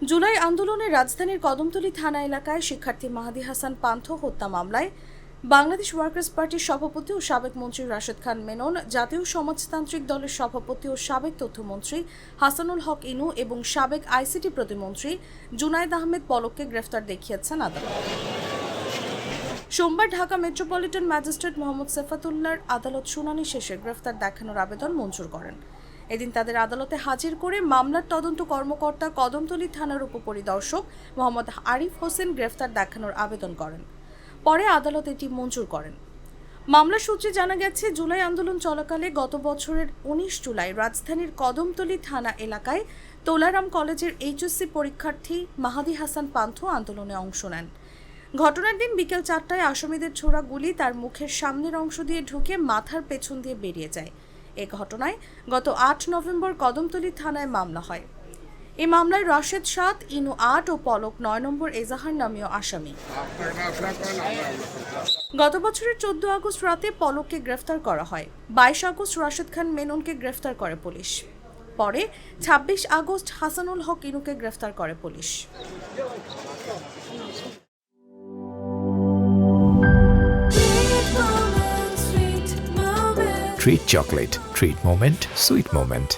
জুলাই আন্দোলনে রাজধানীর কদমতলী থানা এলাকায় শিক্ষার্থী মাহাদী হাসান পান্থ হত্যা মামলায় বাংলাদেশ ওয়ার্কার্স পার্টির সভাপতি ও সাবেক মন্ত্রী রাশেদ খান মেনন, জাতীয় সমাজতান্ত্রিক দলের সভাপতি ও সাবেক তথ্যমন্ত্রী হাসানুল হক ইনু এবং সাবেক আইসিটি প্রতিমন্ত্রী জুনায়েদ আহমেদ পলককে গ্রেফতার দেখিয়েছেন আদালত। সোমবার ঢাকা মেট্রোপলিটন ম্যাজিস্ট্রেট মোহাম্মদ সেফাতুল্লাহর আদালত শুনানি শেষে গ্রেফতার দেখানোর আবেদন মঞ্জুর করেন। এদিন তাদের আদালতে হাজির করে মামলার তদন্ত কর্মকর্তা কদমতলী থানার উপপরিদর্শক মোহাম্মদ আরিফ হোসেন গ্রেফতার দেখানোর আবেদন করেন। পরে আদালত এটি মঞ্জুর করেন। মামলা সূত্রে জানা গেছে, জুলাই আন্দোলন চলাকালে গত বছরের 19 জুলাই রাজধানীর কদমতলী থানা এলাকায় তোলারাম কলেজের এইচএসসি পরীক্ষার্থী মাহাদী হাসান পান্থ আন্দোলনে অংশ নেন। ঘটনার দিন বিকেল 4টায় আসামিদের ছোড়া গুলি তার মুখের সামনের অংশ দিয়ে ঢুকে মাথার পেছন দিয়ে বেরিয়ে যায়। এ ঘটনায় গত 8 নভেম্বর কদমতলী থানায় মামলা হয়। এই মামলায় রাশেদ 7, ইনু 8 ও পলক 9 নম্বর এজাহার নামীয় আসামি। গত বছরের 14 আগস্ট রাতে পলককে গ্রেফতার করা হয়। 22 আগস্ট রাশেদ খান মেননকে গ্রেফতার করে পুলিশ। পরে 26 আগস্ট হাসানুল হক ইনুকে গ্রেফতার করে police. Treat chocolate. Treat moment, sweet moment.